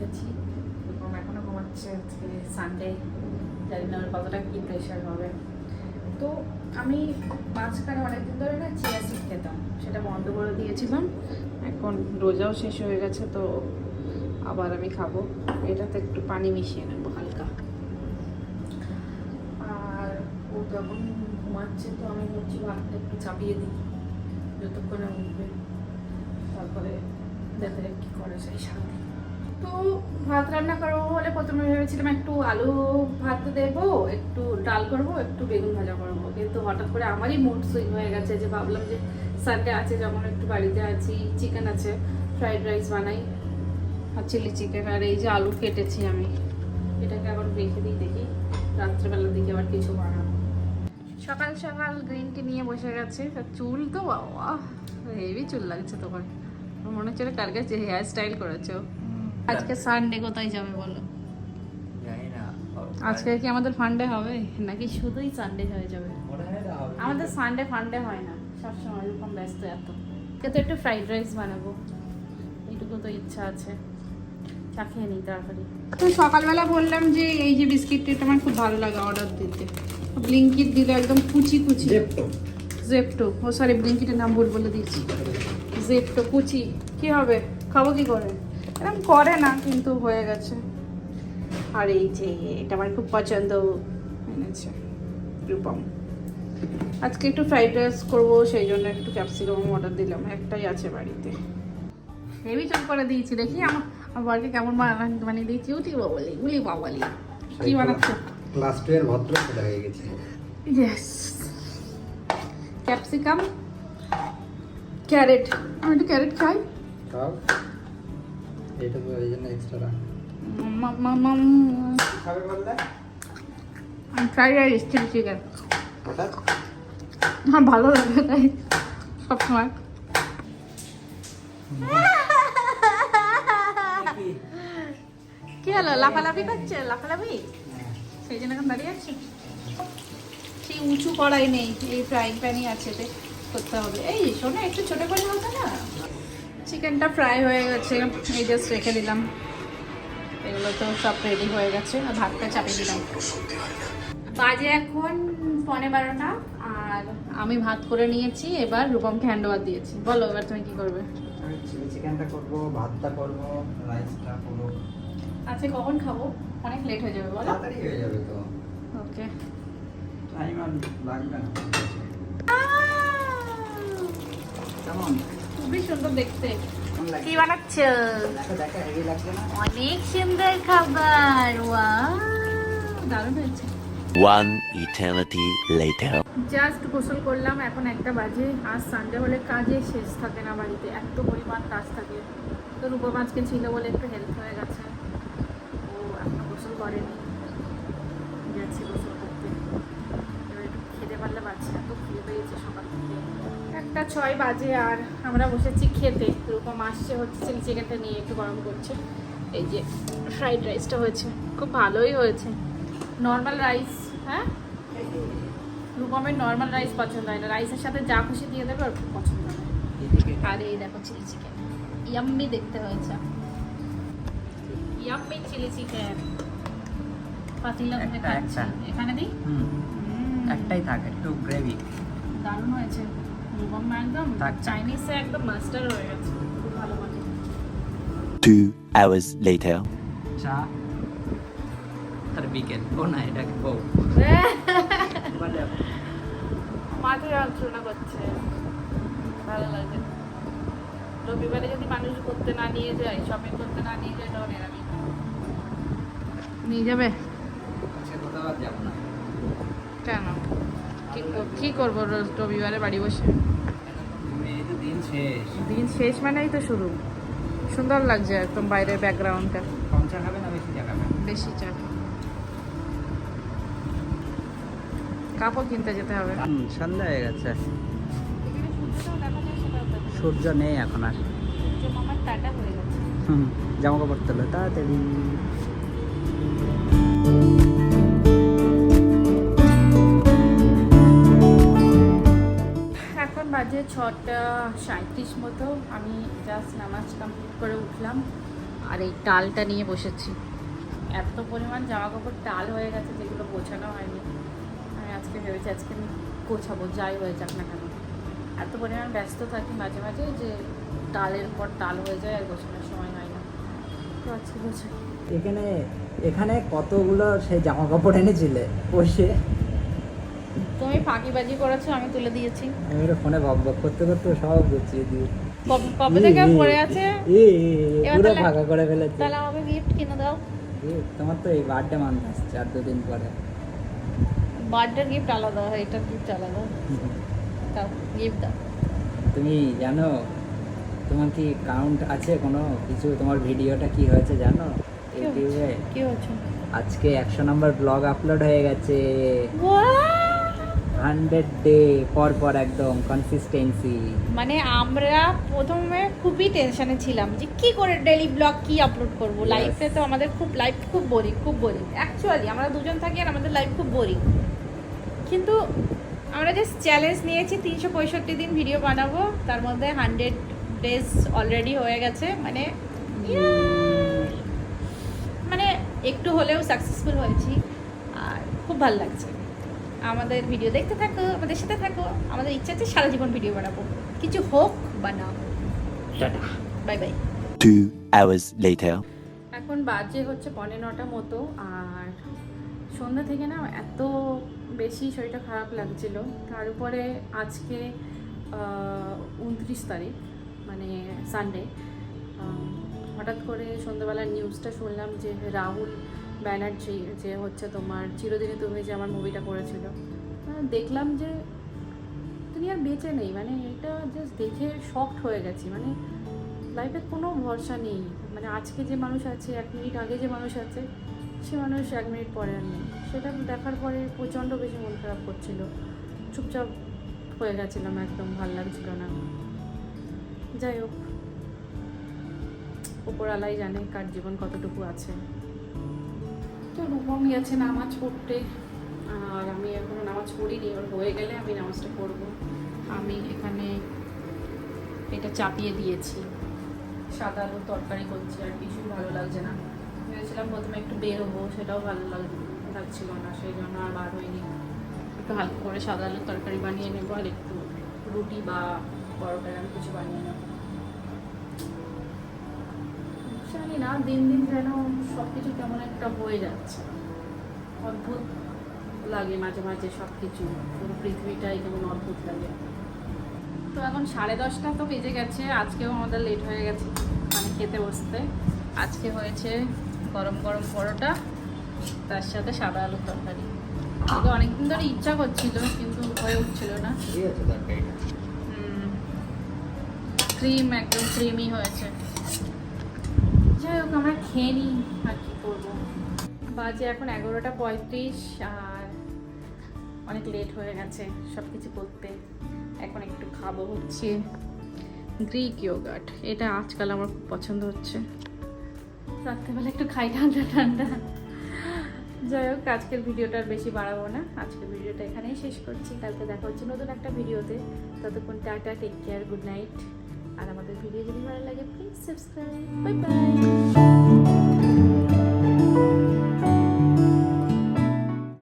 উঠেছি, এরকম এখনও ঘুমাচ্ছে। আজকে সানডে, জানি না ওর কতটা কী প্রেশার হবে। তো আমি মাঝখানে অনেকদিন ধরে না চিয়া সিড খেতাম, সেটা বন্ধ করে দিয়েছিলাম। এখন রোজাও শেষ হয়ে গেছে, তো আবার আমি খাবো। এটাতে একটু পানি মিশিয়ে নেবো হালকা। আর ও যখন ঘুমাচ্ছে তো আমি ভাবছি ভাতটা একটু চাপিয়ে দিই যতক্ষণে উঠবে, তারপরে দেখা যাক কী করে সেই সাথে। তো ভাত রান্না করবো বলে প্রথমে ভেবেছিলাম একটু আলু ভাত দেবো, একটু ডাল করবো, একটু বেগুন ভাজা করবো। কিন্তু হঠাৎ করে আমারই মুড সুইং হয়ে গেছে, যে ভাবলাম যে সানডে আছে, যখন একটু বাড়িতে আছি, চিকেন আছে, ফ্রাইড রাইস বানাই আর চিলি চিকেন। আর এই যে আলু কেটেছি আমি, এটাকে আবার রেখে দিই, দেখি রাত্রেবেলার দিকে আবার কিছু বানাবো। সকাল সকাল গ্রিন টি নিয়ে বসে গেছে। চুল তো বাবা হেভি চুল লাগছে তোমার, মনে হচ্ছে কার কাছে হেয়ার স্টাইল করেছো। আজকে সানডে, কোথায় যাবে বলো? আজকে কি আমাদের ফান্ডে হবে নাকি শুধুই সানডে হয়ে যাবে? আমাদের সানডে ফান্ডে হয় না সবসময়, এরকম ব্যস্ত এত। কিন্তু একটু ফ্রাইড রাইস বানাবো, এইটুকু তো ইচ্ছা আছে। চা খেয়ে নিই তাড়াতাড়ি। তো সকালবেলা বললাম যে এই যে বিস্কিটটা আমার খুব ভালো লাগে অর্ডার দিতে, ব্লিঙ্কিট দিলে একদম কুচি কুচি। জেপটো, ও সরি ব্লিঙ্কিটের নাম ভুল বলে দিয়েছি। জেপটো কুচি কি হবে, খাবো কি করে? এরকম করে না কিন্তু হয়ে গেছে। আর এই যে এটা আমার খুব পছন্দ, এনেছে রূপম। আজকে একটু ফ্রাইড রাইস করবো, সেই জন্য একটু ক্যাপসিকাম অর্ডার দিলাম, একটাই আছে বাড়িতে। হেভি চুল করে দিয়েছি, দেখি আমার বাড়িতে কেমন বানিয়ে দিয়েছি। উলি বাবালি কি বানাচ্ছে? ক্লাস 2 এর ভদ্র ছেলে হয়ে গেছে। Yes, capsicum, carrot. আমি একটু ক্যারেট খাই। খাও, এটা তো এই জন্য এক্সট্রা খাবে বললে। ফ্রাইড রাইস, চিলি চিকেন হঠাৎ আমার ভালো লাগে তাই সবসময়। কি হলো, লাফালাফি করছে? লাফালাফি সেই জন্য এখন দাঁড়িয়ে আছে। সেই উঁচু কড়াই নেই, এই ফ্রাইং প্যানই আছে, করতে হবে। এই শোনো, একটু ছোটো করে হতো না? চিকেনটা ফ্রাই হয়ে গেছে, এই জাস্ট রেখে দিলাম। এগুলো তো সব রেডি হয়ে গেছে, আর ভাতটা চাপিয়ে দিলাম। বাজে এখন 11:15, আর আমি ভাত করে নিয়েছি। এবার রূপমকে হ্যান্ড ওভার দিয়েছি। বলো এবার তুমি কি করবে? আমি চিলি চিকেনটা করব, ভাতটা করব, রাইসটা করব। আচ্ছা কখন খাবো? অনেক লেট হয়ে যাবে বলো। তাড়াতাড়ি হয়ে যাবে তো, ওকে। টাইম আর লাগবে না। কেমন? খুবই সুন্দর দেখতে। কেমন লাগে? কি বানাচ্ছ? দেখা হেভি লাগবে না? অনেক সুন্দর খাবার, ওয়াও দারুণ হয়েছে। One eternity later. জাস্ট গোসল করলাম, এখন 1টা বাজে। আজ সানডে হলে কাজে শেষ থাকে না বাড়িতে, এত পরিমাণ কাজ থাকে। তো রূপম আজকে ছিল বলে একটু হেল্প হয়ে গেছে। ও এখনো গোসল করেনি, গেছে গোসল করতে। এবার একটু খেতে পারলে বাচ্চা, এত খেয়ে পেয়েছে সকাল থেকে। 1টা 6 বাজে আর আমরা বসেছি খেতে। রূপম আসছে হচ্ছে চিলি চিকেনটা নিয়ে, একটু গরম করছে। এই যে ফ্রাইড রাইসটা হয়েছে, খুব ভালোই হয়েছে। নর্মাল রাইস, হ্যাঁ রূপমের নর্মাল রাইস পছন্দ হয় না, রাইসের সাথে যা খুশি দিয়ে দেবে ওর খুব পছন্দ হয়। আর এই দেখো চিলি চিকেন, ইয়াম্মি দেখতে হয়েছে, ইয়াম্মি চিলি চিকেন। পাতিলা মধ্যে খাচ্ছি, এখানে দিই। একটাই থাক, একটু গ্রেভি। দারুণ হয়েছে। রূপম একদম চাইনিজে একদম মাস্টার হয়ে গেছে, খুব ভালো মানে। 2 hours later. চা আর বিকেল। ও না, এটা বউ। মাথা যন্ত্রণা করছে, ভালো লাগে। রবিবারে যদি মানুষ করতে না নিয়ে যায়, শপিং করতে না নিয়ে যায়, তখন এরা নিয়ে যাবে। কোথাও আর যাবো না। কেন, কি করবো রবিবারে বাড়ি বসে? এই তো দিন শেষ। দিন শেষ মানেই তো শুরু। সুন্দর লাগছে একদম বাইরের ব্যাকগ্রাউন্ডটা। কম চা খাবে না বেশি চা খাবে? বেশি চা। কাপড় কিনতে যেতে হবে। সন্ধ্যা হয়ে গেছে, সূর্য নেই এখন আর। মামার টাটা হয়ে গেছে। জামা কাপড় তোলো তাড়াতাড়ি। এখন বাজে 6টা 37 মতো। আমি জাস্ট নামাজ কমপ্লিট করে উঠলাম, আর এই টালটা নিয়ে বসেছি। এত পরিমাণ জামা কাপড় টাল হয়ে গেছে যেগুলো গোছানো হয়নি। আমি আজকে ভেবেছি আজকে আমি গোছাবো, যাই হয়ে যাক না কেন। এত পরিমাণ ব্যস্ত থাকি মাঝে মাঝে যে টালের পর টাল হয়ে যায় আর গোছানোর সময় হয় না। তো আজকে গোছাই। এখানে কতগুলো সেই জামা কাপড় এনেছিলে বসে? তুমি ফাঁকিবাজি করেছো, আমি তুলে দিয়েছি। আমি ফোনে বক বক করতে করতে সব গুছিয়ে দিয়ে কবে থেকে পড়ে আছে, পুরো ফাঁকা করে ফেলেছে। তাহলে আমাকে গিফট কিনে দাও। তোমার তো এই বার্থডে মান্থ আসছে আর 2 দিন পরে। বার্থডের গিফট আলাদা হয়, এটার গিফট আলাদা। দাও গিফট দাও। তুমি জানো তোমার কি কাউন্ট আছে কোনো কিছু? তোমার ভিডিওটা কি হয়েছে জানো ইউটিউবে? কি হচ্ছে? আজকে 100 নম্বর ব্লগ আপলোড হয়ে গেছে। 100 ডে পর পর একদম কনসিস্টেন্সি। মানে আমরা প্রথমে খুবই টেনশনে ছিলাম যে কি করে ডেইলি ব্লগ কি আপলোড করব। Yes. লাইফে তো আমাদের লাইফ খুব বোরিং অ্যাকচুয়ালি। আমরা দুজন থাকি আর আমাদের লাইফ খুব বোরিং। কিন্তু আমরা জাস্ট চ্যালেঞ্জ নিয়েছি 365 দিন ভিডিও বানাবো, তার মধ্যে 100 ডেজ অলরেডি হয়ে গেছে। মানে একটু হলেও সাকসেসফুল হয়েছি আর খুব ভালো লাগছে। আমাদের ভিডিও দেখতে থাকো, আমাদের সাথে থাকো। আমাদের ইচ্ছা আছে সারা জীবন ভিডিও বানাবো, কিছু হোক বা না হোক। Tata, bye bye. 2 hours later. এখন বাজে হচ্ছে 9:15 মতো। আর সন্ধ্যা থেকে না এত বেশি শরীরটা খারাপ লাগছিল। তার উপরে আজকে 29 তারিখ মানে সানডে। হঠাৎ করে সন্ধ্যাবেলা নিউজটা শুনলাম যে রাহুল ব্যানার্জি যে হচ্ছে তোমার চিরদিনই তুমি যে আমার মুভিটা করেছিল, দেখলাম যে তিনি আর বেঁচে নেই। মানে এটা জাস্ট দেখে শকড হয়ে গেছি। মানে লাইফে কোনো ভরসা নেই। মানে আজকে যে মানুষ আছে, 1 মিনিট আগে যে মানুষ আছে, সে মানুষ 1 মিনিট পরে আর নেই। সেটা দেখার পরে প্রচণ্ড বেশি মন খারাপ করছিল। চুপচাপ হয়ে গেছিলাম, একদম ভালো লাগছিল না। যাই হোক, উপরওয়ালাই জানে কার জীবন কতটুকু আছে। তো রূপম গেছে নামাজ পড়তে, আর আমি এখনো নামাজ পড়িনি। ওর হয়ে গেলে আমি নামাজটা পড়বো। আমি এখানে এটা চাপিয়ে দিয়েছি, সাদা আলুর তরকারি করছি, আর কিছুই ভালো লাগছে না। ভেবেছিলাম প্রথমে একটু বেরোবো, সেটাও ভালো লাগছিল না, সেই জন্য আর বার হয়নি। একটু হালকা করে সাদা আলুর তরকারি বানিয়ে নেবো, আর একটু রুটি বা পরোটা আমি কিছু বানিয়ে নেবো। জানি না, দিন দিন যেন সব কিছু কেমন একটা হয়ে যাচ্ছে। অদ্ভুত লাগে মাঝে মাঝে সব কিছু, পুরো পৃথিবীটাই কেমন অদ্ভুত লাগে। তো এখন 10:30 তো বেজে গেছে। আজকেও আমাদের লেট হয়ে গেছে মানে খেতে বসতে। আজকে হয়েছে গরম গরম পরোটা, তার সাথে সাদা আলুর তরকারি। আগে অনেকদিন ধরে ইচ্ছা করছিল কিন্তু হয়ে উঠছিল না। ক্রিম একদম ক্রিমি হয়েছে। যাই হোক, আমরা খেয়ে নিই, আর কি করবো। বাজে এখন 11:35 আর অনেক লেট হয়ে গেছে সব কিছু করতে। এখন একটু খাবো হচ্ছে গ্রিক ইয়োগার্ট। এটা আজকাল আমার খুব পছন্দ হচ্ছে। রাত্রেবেলা একটু খাই ঠান্ডা ঠান্ডা। যাই হোক, আজকের ভিডিওটা আর বেশি বাড়াবো না। আজকের ভিডিওটা এখানেই শেষ করছি। কালকে দেখা হচ্ছে নতুন একটা ভিডিওতে। ততক্ষণ tata, take care, good night. আর আমাদের ভিডিও যদি ভালো লাগে প্লিজ সাবস্ক্রাইব। Bye bye.